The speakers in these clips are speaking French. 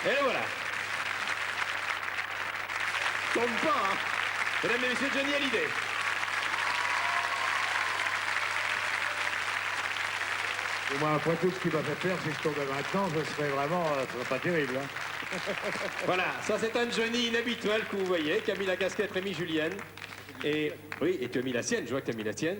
Et le voilà. Tombe pas, hein. Mesdames et messieurs, Johnny Hallyday. Et moi, après tout, ce qui m'a fait peur, si je tombais maintenant, ce serait vraiment pas terrible. Hein. Voilà, ça c'est un Johnny inhabituel que vous voyez, qui a mis la casquette Rémi Julienne. Et oui, et tu as mis la sienne, je vois que tu as mis la tienne.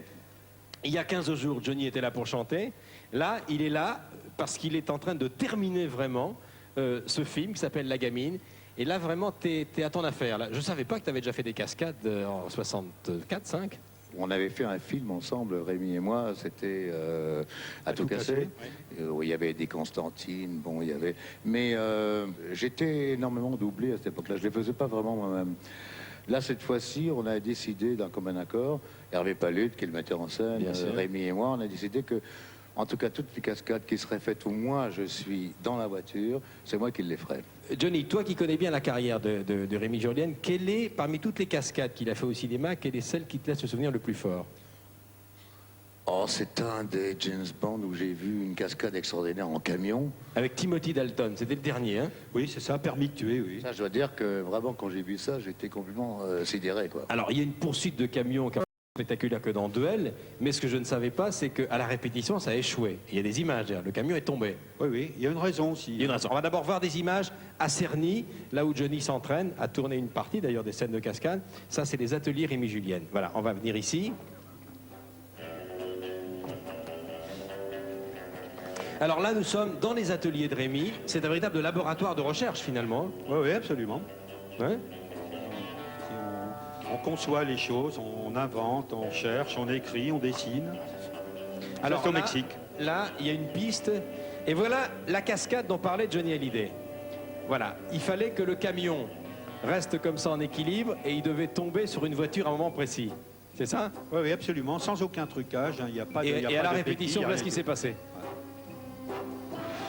Il y a 15 jours, Johnny était là pour chanter. Là, il est là parce qu'il est en train de terminer vraiment ce film qui s'appelle La Gamine. Et là, vraiment, t'es à ton affaire. Là. Je ne savais pas que tu avais déjà fait des cascades en 64, 5. On avait fait un film ensemble, Rémi et moi, c'était à tout casser, où il y avait des Constantine, bon, il y avait... Mais j'étais énormément doublé à cette époque-là, je ne les faisais pas vraiment moi-même. Là, cette fois-ci, on a décidé d'un commun accord, Hervé Palude, qui est le metteur en scène, Rémi et moi, on a décidé que, en tout cas, toutes les cascades qui seraient faites où moi je suis dans la voiture, c'est moi qui les ferai. Johnny, toi qui connais bien la carrière de Rémi Julienne, quelle est, parmi toutes les cascades qu'il a fait au cinéma, quelle est celle qui te laisse le souvenir le plus fort? Oh, c'est un des James Bond où j'ai vu une cascade extraordinaire en camion. Avec Timothy Dalton, c'était le dernier, hein? Oui, c'est ça, permis de tuer, oui. Ça, je dois dire que vraiment, quand j'ai vu ça, j'étais complètement sidéré, quoi. Alors, il y a une poursuite de camion qui est spectaculaire que dans Duel, mais ce que je ne savais pas, c'est qu'à la répétition, ça a échoué. Il y a des images, le camion est tombé. Oui, oui, il y a une raison aussi. Il y a une raison. On va d'abord voir des images à Cerny, là où Johnny s'entraîne à tourner une partie, d'ailleurs des scènes de cascade. Ça, c'est les ateliers Rémi Julienne. Voilà, on va venir ici. Alors là, nous sommes dans les ateliers de Rémi. C'est un véritable laboratoire de recherche, finalement. Oui, oui, absolument. Ouais. On conçoit les choses, on invente, on cherche, on écrit, on dessine. Alors au là, Mexique. Là, il y a une piste. Et voilà la cascade dont parlait Johnny Hallyday. Voilà, il fallait que le camion reste comme ça en équilibre et il devait tomber sur une voiture à un moment précis. C'est ça? Oui, oui, absolument, sans aucun trucage. Il n'y a pas de. Et, il y a et pas à la de répétition, béquille, voilà rien ce qui du s'est tout. passé.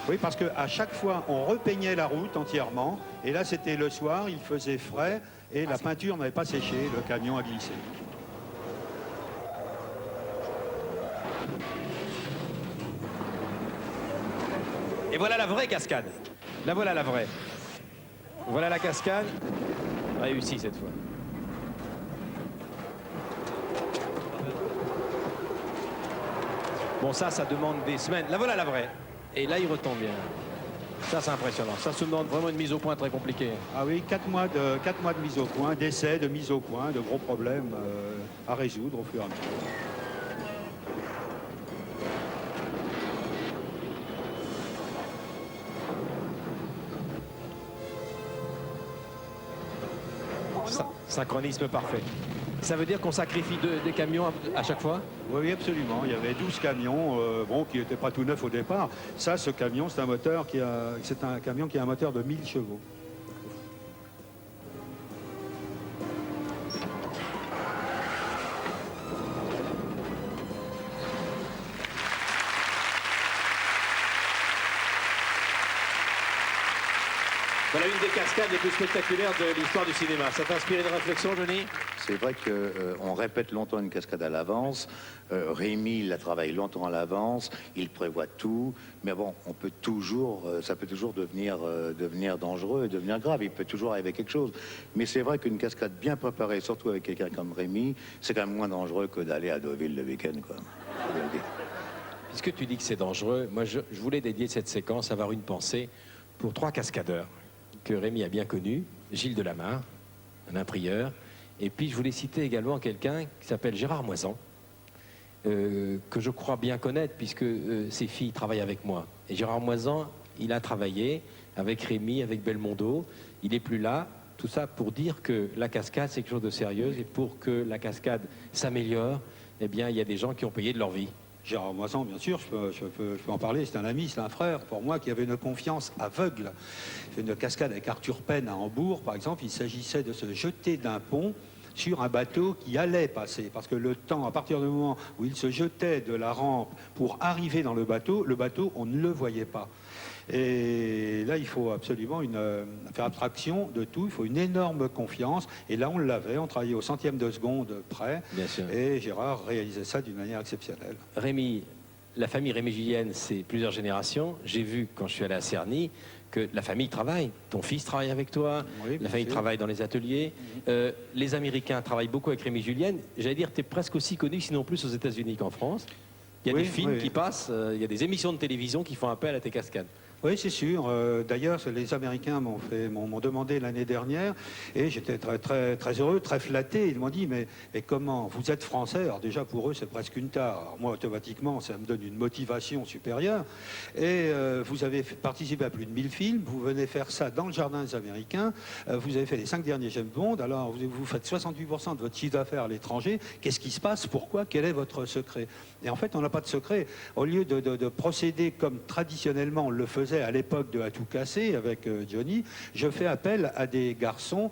Oui, parce qu'à chaque fois, on repeignait la route entièrement. Et là, c'était le soir, il faisait frais et la peinture n'avait pas séché. Le camion a glissé. Et voilà la vraie cascade. La voilà la vraie. Voilà la cascade. Réussie cette fois. Bon, ça demande des semaines. La voilà la vraie. Et là, il retombe bien. Ça, c'est impressionnant. Ça se demande vraiment une mise au point très compliquée. Ah oui, 4 mois de mise au point, d'essais, de mise au point, de gros problèmes à résoudre au fur et à mesure. Synchronisme parfait. Ça veut dire qu'on sacrifie des camions à chaque fois? Oui, oui, absolument. Il y avait 12 camions, bon, qui n'étaient pas tout neufs au départ. Ça, ce camion, c'est un camion qui a un moteur de 1000 chevaux. Voilà une des cascades les plus spectaculaires de l'histoire du cinéma. Ça t'a inspiré de réflexion, Johnny? C'est vrai qu'on répète longtemps une cascade à l'avance. Rémi, il la travaille longtemps à l'avance. Il prévoit tout. Mais bon, ça peut toujours devenir dangereux et devenir grave. Il peut toujours arriver quelque chose. Mais c'est vrai qu'une cascade bien préparée, surtout avec quelqu'un comme Rémi, c'est quand même moins dangereux que d'aller à Deauville le week-end, quoi. Puisque tu dis que c'est dangereux, moi je voulais dédier cette séquence, avoir une pensée pour 3 cascadeurs que Rémi a bien connus. Gilles Delamarre, un prieur. Et puis je voulais citer également quelqu'un qui s'appelle Gérard Moisan, que je crois bien connaître puisque ses filles travaillent avec moi. Et Gérard Moisan, il a travaillé avec Rémi, avec Belmondo. Il n'est plus là. Tout ça pour dire que la cascade, c'est quelque chose de sérieux. Et pour que la cascade s'améliore, eh bien, il y a des gens qui ont payé de leur vie. Gérard Moisan, bien sûr, je peux en parler, c'est un ami, c'est un frère pour moi qui avait une confiance aveugle. Il fait une cascade avec Arthur Penn à Hambourg, par exemple, il s'agissait de se jeter d'un pont sur un bateau qui allait passer. Parce que le temps, à partir du moment où il se jetait de la rampe pour arriver dans le bateau, on ne le voyait pas. Et là, il faut absolument faire abstraction de tout. Il faut une énorme confiance. Et là, on l'avait. On travaillait au centième de seconde près. Bien sûr. Et Gérard réalisait ça d'une manière exceptionnelle. Rémi, la famille Rémi Julienne, c'est plusieurs générations. J'ai vu, quand je suis allé à Cerny, que la famille travaille. Ton fils travaille avec toi, Oui, la bien famille sûr. travaille dans les ateliers. Les Américains travaillent beaucoup avec Rémi Julienne. J'allais dire, tu es presque aussi connu, sinon plus aux États-Unis qu'en France. Il y a Oui, des films oui. qui passent, il y a des émissions de télévision qui font appel à tes cascades. Oui, c'est sûr. D'ailleurs, les Américains m'ont demandé l'année dernière et j'étais très heureux, très flatté. Ils m'ont dit, mais comment vous êtes français? Alors déjà, pour eux, c'est presque une tare. Alors moi, automatiquement, ça me donne une motivation supérieure. Et vous avez participé à plus de 1000 films. Vous venez faire ça dans le jardin des Américains. Vous avez fait les 5 derniers James Bond. Alors, vous faites 68% de votre chiffre d'affaires à l'étranger. Qu'est-ce qui se passe? Pourquoi? Quel est votre secret? Et en fait, on n'a pas de secret. Au lieu de procéder comme traditionnellement on le faisait à l'époque de À tout casser avec Johnny, je fais appel à des garçons,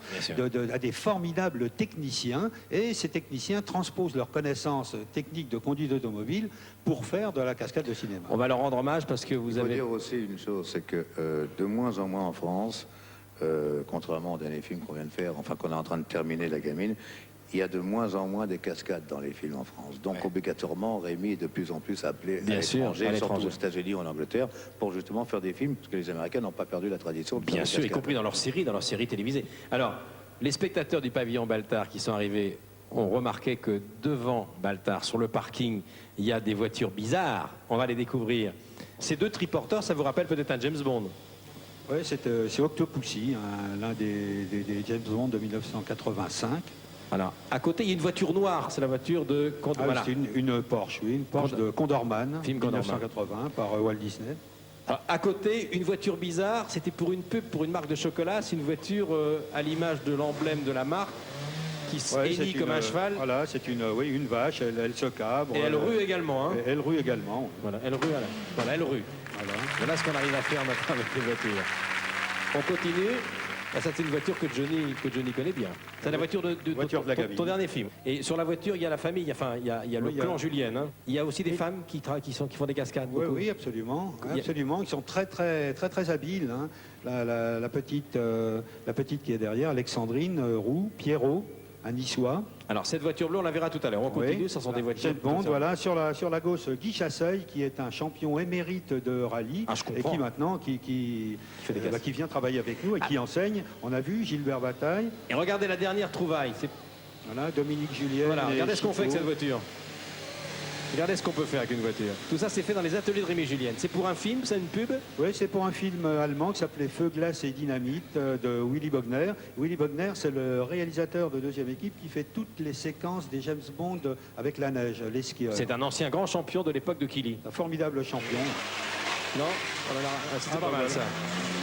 à des formidables techniciens, et ces techniciens transposent leurs connaissances techniques de conduite automobile pour faire de la cascade de cinéma. On va leur rendre hommage parce que vous Il faut avez... dire aussi une chose, c'est que de moins en moins en France, contrairement au dernier film qu'on vient de faire, enfin qu'on est en train de terminer, La Gamine, il y a de moins en moins des cascades dans les films en France. Donc obligatoirement, Rémi est de plus en plus appelé Bien à sûr, l'étranger, à surtout l'étranger. aux États-Unis ou en Angleterre, pour justement faire des films, parce que les Américains n'ont pas perdu la tradition de faire Bien des sûr, y cascades. compris dans leurs séries télévisées. Alors, les spectateurs du pavillon Baltard qui sont arrivés ont remarqué que devant Baltard, sur le parking, il y a des voitures bizarres. On va les découvrir. Ces deux triporteurs, ça vous rappelle peut-être un James Bond? Oui, c'est Octopussy, l'un des James Bond de 1985. Alors, à côté, il y a une voiture noire. C'est la voiture de... Voilà. C'est une Porsche, oui, une Porsche de Condorman, Film Condorman. 1980, par Walt Disney. Alors, à côté, une voiture bizarre. C'était pour une pub, pour une marque de chocolat. C'est une voiture à l'image de l'emblème de la marque qui se Ouais, hennit c'est comme un cheval. Voilà, c'est une vache, elle se cabre. Et elle rue également. Hein. Elle rue également. Voilà, elle rue. Voilà, elle rue. Voilà. Voilà ce qu'on arrive à faire maintenant avec les voitures. On continue. Ah, ça, c'est une voiture que Johnny connaît bien. C'est la voiture de Voiture de la ton Gamine. dernier film. Et sur la voiture, il y a la famille, enfin, il y a le Oui, il y a- clan Julienne. Hein. Il y a aussi des femmes qui font des cascades. Oui, beaucoup. oui, absolument. Il y a- Absolument. Ils sont très habiles. Hein. La petite qui est derrière, Alexandrine Roux, Pierrot, un niçois. Alors, cette voiture bleue, on la verra tout à l'heure. On continue, Oui. ça sont des voitures. James Bond, voilà. Sur la gauche, Guy Chasseuil, qui est un champion émérite de rallye. Ah, je et comprends. qui maintenant qui fait des cascades. qui vient travailler avec nous et qui enseigne. On a vu Gilbert Bataille, Et regardez la dernière trouvaille. voilà, Dominique Julien. Voilà, et regardez ce qu'on fait avec Chico. cette voiture. Regardez ce qu'on peut faire avec une voiture. Tout ça, c'est fait dans les ateliers de Rémi Julienne. C'est pour un film, c'est une pub? Oui, c'est pour un film allemand qui s'appelait Feu, glace et dynamite de Willy Bogner. Willy Bogner, c'est le réalisateur de Deuxième Équipe qui fait toutes les séquences des James Bond avec la neige, les skieurs. C'est un ancien grand champion de l'époque de Killy. Un formidable champion. Non? Oh là là, c'était Ah, pas bah, mal voilà. ça.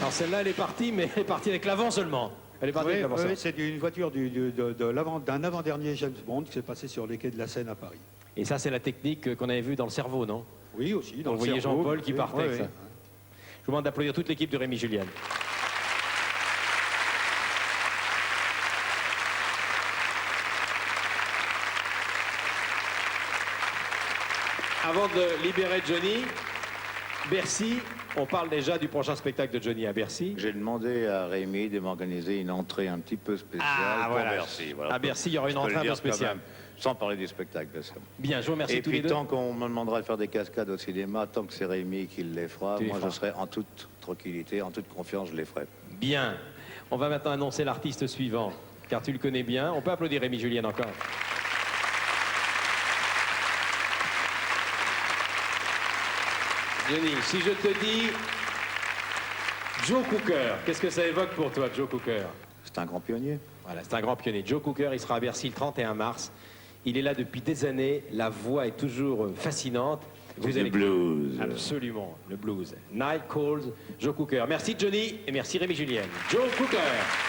Alors celle-là, elle est partie, mais elle est partie avec l'avant seulement. Elle est partie Oui, avec l'avant seulement. c'est une voiture d'un avant-dernier James Bond qui s'est passé sur les quais de la Seine à Paris. Et ça, c'est la technique qu'on avait vue dans le cerveau, non? Oui, aussi. Dans On le voyait cerveau. Jean-Paul qui Oui, partait oui, avec ça. oui. Je vous demande d'applaudir toute l'équipe de Rémi Julienne. Avant de libérer Johnny, Bercy, on parle déjà du prochain spectacle de Johnny à Bercy. J'ai demandé à Rémi de m'organiser une entrée un petit peu spéciale pour Bercy. Voilà. À Bercy, il y aura une Je peux entrée le un peu dire quand spéciale. même, sans parler du spectacle, bien sûr. Bien, je vous remercie Et tous les puis deux. tant qu'on me demandera de faire des cascades au cinéma, tant que c'est Rémi qui les fera, Tu les moi feras. je serai en toute tranquillité, en toute confiance, je les ferai. Bien. On va maintenant annoncer l'artiste suivant, car tu le connais bien. On peut applaudir Rémi Julienne encore. Johnny, si je te dis Joe Cooker, qu'est-ce que ça évoque pour toi, Joe Cooker? C'est un grand pionnier. Voilà, c'est un grand pionnier. Joe Cooker, il sera à Bercy le 31 mars. Il est là depuis des années. La voix est toujours fascinante. Vous allez- blues. Absolument, le blues. Night Calls, Joe Cooker. Merci Johnny et merci Rémi Julienne. Joe Cooker.